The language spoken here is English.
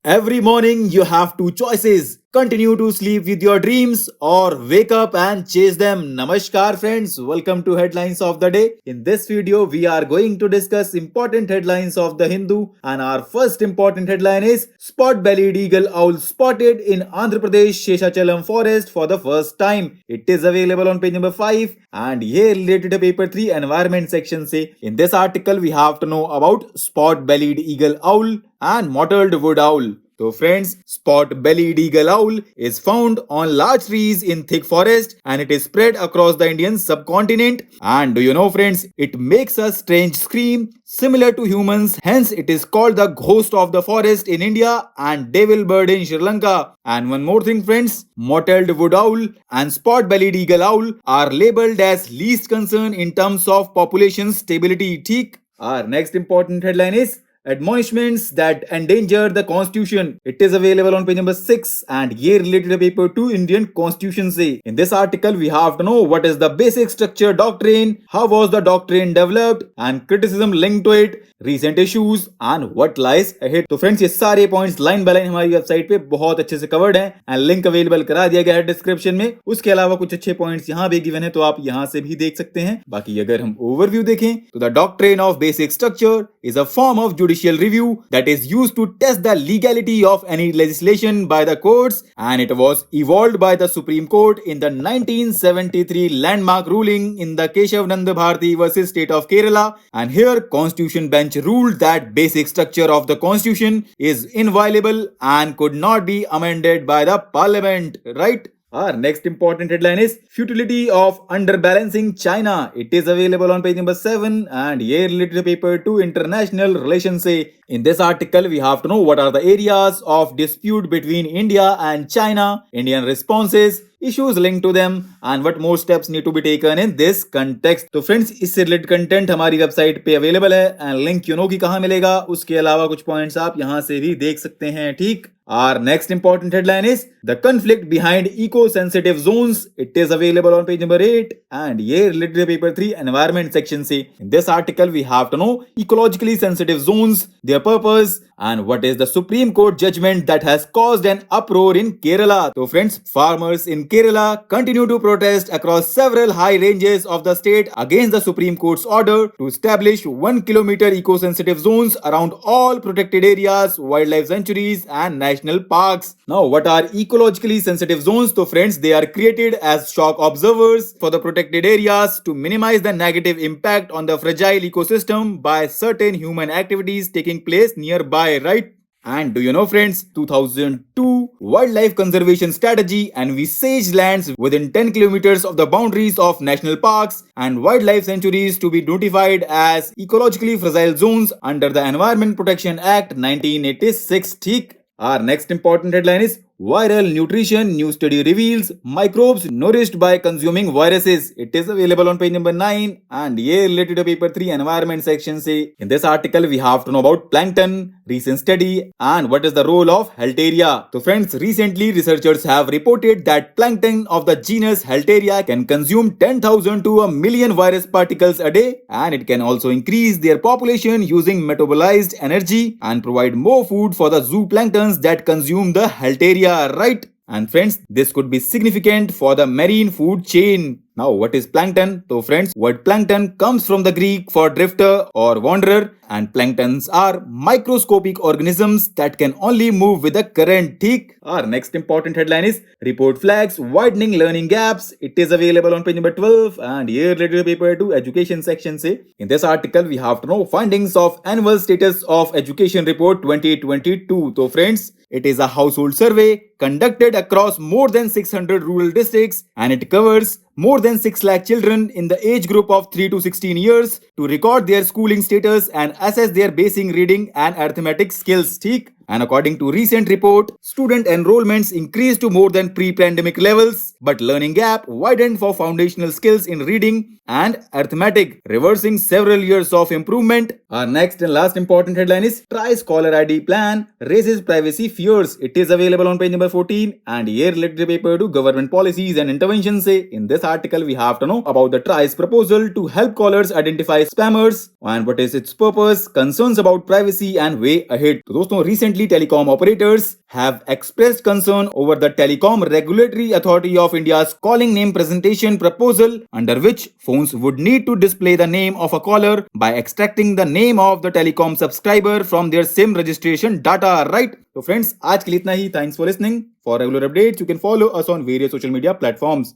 Every morning you have two choices. Continue to sleep with your dreams or wake up and chase them. Namaskar friends, welcome to Headlines of the Day. In this video we are going to discuss important headlines of the Hindu, and our first important headline is spot-bellied eagle owl spotted in Andhra Pradesh Sheshachalam forest for the first time. It is available on page number 5 and here related to paper 3 environment section say. In this article we have to know about spot-bellied eagle owl and mottled wood owl. So friends, spot-bellied eagle owl is found on large trees in thick forest and it is spread across the Indian subcontinent. And do you know friends, it makes a strange scream similar to humans, hence it is called the ghost of the forest in India and devil bird in Sri Lanka. And one more thing friends, mottled wood owl and spot-bellied eagle owl are labeled as least concern in terms of population stability. Theek. Our next important headline is admonishments that endanger the constitution. It is available on page number 6 and here related to paper 2 Indian constitution say. In this article we have to know what is the basic structure doctrine, how was the doctrine developed and criticism linked to it, recent issues and what lies ahead. तो friends ये सारे points line by line हमारी website पे बहुत अच्छे से covered हैं and link available करा दिया गया है डिस्क्रिप्शन में. उसके अलावा कुछ अच्छे पॉइंट्स यहाँ भी गिवन है तो आप यहाँ से भी देख सकते हैं. बाकी अगर हम ओवरव्यू देखें तो the doctrine of basic structure is a form of judicial review that is used to test the legality of any legislation by the courts, and it was evolved by the Supreme Court in the 1973 landmark ruling in the Keshav Nanda Bharati versus State of Kerala. And here Constitution Bench ruled that basic structure of the Constitution is inviolable and could not be amended by the Parliament, right? Our next important headline is futility of underbalancing China. It is available on page number 7 and here related to paper 2 international relations say. In this article we have to know what are the areas of dispute between India and China, Indian responses, issues linked to them and what more steps need to be taken in this context. तो friends इससे related content हमारी website पे available है and link you know कि कहाँ मिलेगा. उसके अलावा कुछ पॉइंट्स आप यहाँ से भी देख सकते हैं. ठीक. Our next important headline is the conflict behind eco-sensitive zones. It is available on page number 8 and here related to paper 3 environment section say. In this article we have to know ecologically sensitive zones, their purpose and what is the Supreme Court judgment that has caused an uproar in Kerala. So friends, farmers in Kerala continue to protest across several high ranges of the state against the Supreme Court's order to establish 1 kilometer eco-sensitive zones around all protected areas, wildlife sanctuaries and national parks. Now what are ecologically sensitive zones? So friends, they are created as shock observers for the protected areas to minimize the negative impact on the fragile ecosystem by certain human activities taking place nearby, right? And do you know friends, 2002 wildlife conservation strategy and we saged lands within 10 kilometers of the boundaries of national parks and wildlife sanctuaries to be notified as ecologically fragile zones under the Environment Protection Act 1986. Theek. Our next important headline is viral nutrition. New study reveals microbes nourished by consuming viruses. It is available on page number 9 and here related to paper 3 environment section say. In this article we have to know about plankton, recent study and what is the role of Halteria. So friends, recently researchers have reported that plankton of the genus Halteria can consume 10,000 to a million virus particles a day and it can also increase their population using metabolized energy and provide more food for the zooplanktons that consume the Halteria, right? And friends, this could be significant for the marine food chain. Now what is plankton? So friends, word plankton comes from the Greek for drifter or wanderer and planktons are microscopic organisms that can only move with the current. Theek. Our next important headline is report flags widening learning gaps. It is available on page number 12 and here related to paper 2 education section say. In this article we have to know findings of annual status of education report 2022. So friends, it is a household survey conducted across more than 600 rural districts and it covers more than 6 lakh children in the age group of 3 to 16 years to record their schooling status and assess their basic reading and arithmetic skills. Theek. And according to recent report, student enrollments increased to more than pre-pandemic levels, but learning gap widened for foundational skills in reading and arithmetic, reversing several years of improvement. Our next and last important headline is TRAI Scholar ID Plan raises privacy fears. It is available on page number 14 and here related to paper to government policies and interventions say. In this article we have to know about the TRAI's proposal to help callers identify spammers and what is its purpose, concerns about privacy and way ahead. तो दोस्तों recent Recently, telecom operators have expressed concern over the Telecom Regulatory Authority of India's calling name presentation proposal, under which phones would need to display the name of a caller by extracting the name of the telecom subscriber from their SIM registration data, right? तो friends आज के लिए इतना ही. Thanks for listening. For regular updates you can follow us on various social media platforms.